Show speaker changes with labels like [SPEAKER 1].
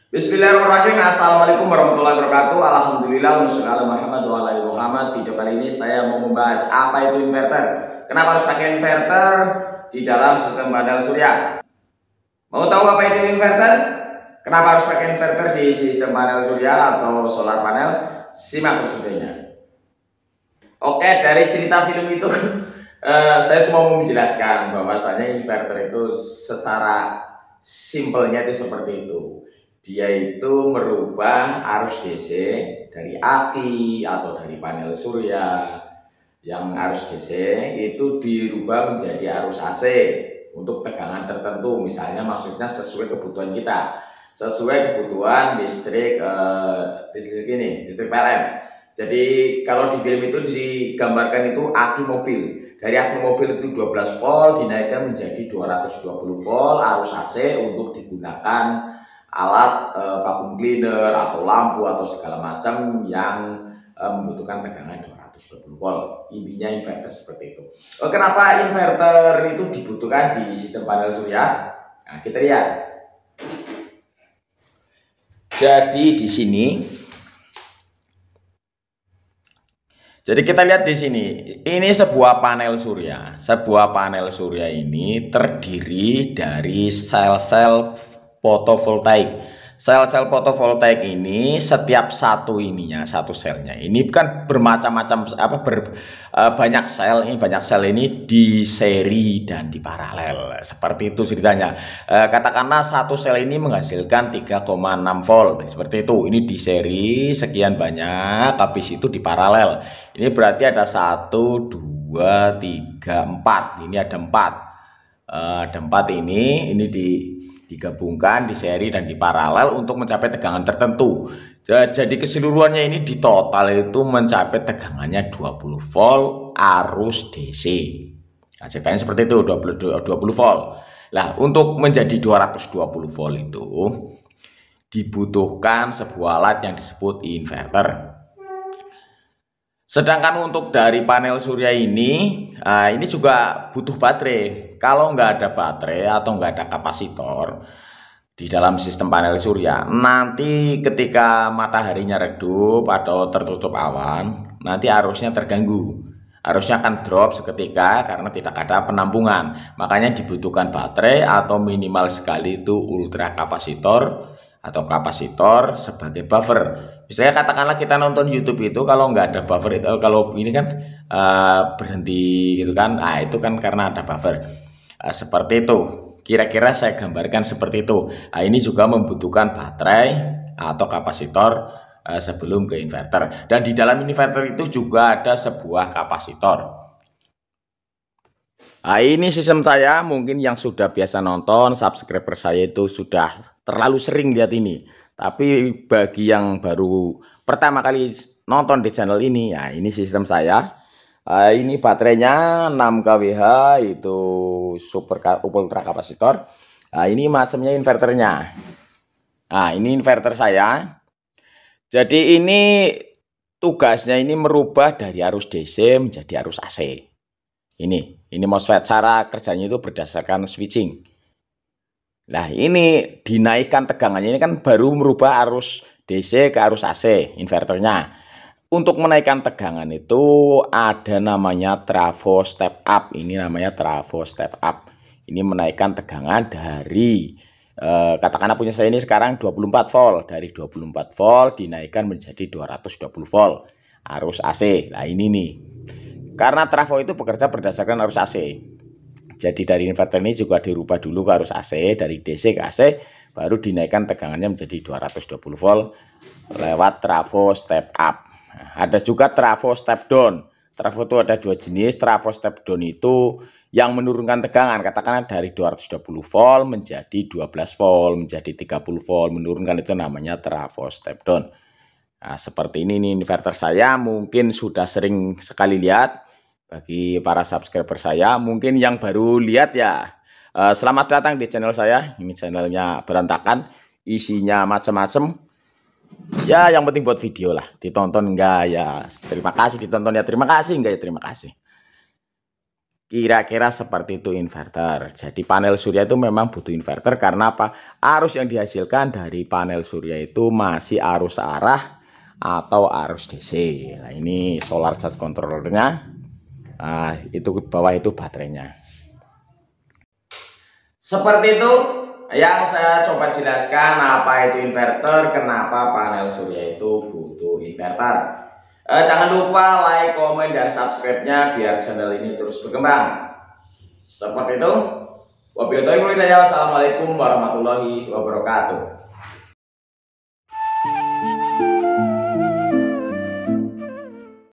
[SPEAKER 1] Bismillahirrahmanirrahim. Assalamualaikum warahmatullahi wabarakatuh. Alhamdulillah wassalatu Muhammad wa ala ali Muhammad. Video kali ini saya mau membahas apa itu inverter. Kenapa harus pakai inverter di dalam sistem panel surya? Mau tahu apa itu inverter? Kenapa harus pakai inverter di sistem panel surya atau solar panel? Simak terus videonya. Oke, dari cerita film itu saya cuma mau menjelaskan bahwasanya inverter itu secara simpelnya itu seperti itu. Dia itu merubah arus DC dari aki atau dari panel surya yang arus DC itu dirubah menjadi arus AC untuk tegangan tertentu, misalnya maksudnya sesuai kebutuhan kita, sesuai kebutuhan listrik listrik PLN. Jadi kalau di film itu digambarkan itu aki mobil, dari aki mobil itu 12 volt dinaikkan menjadi 220 volt arus AC untuk digunakan alat vacuum cleaner atau lampu atau segala macam yang membutuhkan tegangan 220 volt. Intinya inverter seperti itu. Kenapa inverter itu dibutuhkan di sistem panel surya? Nah, kita lihat. Jadi di sini, kita lihat di sini. Ini sebuah panel surya. Sebuah panel surya ini terdiri dari sel-sel fotovoltaik. Sel-sel fotovoltaik ini setiap satu selnya ini kan bermacam-macam banyak sel ini di seri dan di paralel. Seperti itu ceritanya. Katakanlah satu sel ini menghasilkan 3,6 volt seperti itu. Ini di seri sekian banyak, habis itu di paralel. Ini berarti ada 1 2 3 4. Ini ada 4. Ada 4 ini digabungkan di seri dan di paralel untuk mencapai tegangan tertentu. Jadi keseluruhannya ini di total itu mencapai tegangannya 20 volt arus DC. Nah, ceritanya seperti itu, 20 volt. Nah, untuk menjadi 220 volt itu dibutuhkan sebuah alat yang disebut inverter. Sedangkan untuk dari panel surya ini juga butuh baterai. Kalau nggak ada baterai atau nggak ada kapasitor di dalam sistem panel surya, nanti ketika mataharinya redup atau tertutup awan, nanti arusnya terganggu. Arusnya akan drop seketika karena tidak ada penampungan. Makanya dibutuhkan baterai atau minimal sekali itu ultra kapasitor atau kapasitor sebagai buffer. Misalnya katakanlah kita nonton YouTube itu kalau nggak ada buffer itu, kalau ini kan berhenti gitu kan, nah itu kan karena ada buffer. Seperti itu, kira-kira saya gambarkan seperti itu. Nah, ini juga membutuhkan baterai atau kapasitor sebelum ke inverter. Dan di dalam inverter itu juga ada sebuah kapasitor. Nah, ini sistem saya, mungkin yang sudah biasa nonton, subscriber saya itu sudah terlalu sering lihat ini. Tapi bagi yang baru pertama kali nonton di channel ini, ya ini sistem saya. Ini baterainya 6 kWh, itu super ultra kapasitor. Nah, ini macamnya inverternya. Nah, ini inverter saya. Jadi ini tugasnya ini merubah dari arus DC menjadi arus AC. Ini MOSFET, cara kerjanya itu berdasarkan switching. Nah, ini dinaikkan tegangannya, ini kan baru merubah arus DC ke arus AC inverternya. Untuk menaikkan tegangan itu ada namanya trafo step up. Ini namanya trafo step up. Ini menaikkan tegangan dari katakanlah punya saya ini sekarang 24 volt. Dari 24 volt dinaikkan menjadi 220 volt arus AC. Nah, ini nih. Karena trafo itu bekerja berdasarkan arus AC. Jadi dari inverter ini juga dirubah dulu ke arus AC, dari DC ke AC, baru dinaikkan tegangannya menjadi 220 volt lewat trafo step up. Ada juga trafo step down. Trafo itu ada 2 jenis. Trafo step down itu yang menurunkan tegangan, katakanlah dari 220 volt menjadi 12 volt, menjadi 30 volt, menurunkan, itu namanya trafo step down. Nah, seperti ini nih inverter saya, mungkin sudah sering sekali lihat. Bagi para subscriber saya, mungkin yang baru lihat ya, selamat datang di channel saya. Ini channelnya berantakan, isinya macam-macam. Ya, yang penting buat video lah, ditonton enggak ya terima kasih, ditonton ya terima kasih, enggak ya terima kasih. Kira-kira seperti itu inverter. Jadi panel surya itu memang butuh inverter karena apa? Arus yang dihasilkan dari panel surya itu masih arus arah atau arus DC. Nah, ini solar charge controllernya. Nah, itu bawah itu baterainya. Seperti itu yang saya coba jelaskan apa itu inverter, kenapa panel surya itu butuh inverter. Jangan lupa like, komen, dan subscribe-nya biar channel ini terus berkembang. Seperti itu. Wabillahi taufiq wal hidayah. Wassalamualaikum warahmatullahi wabarakatuh.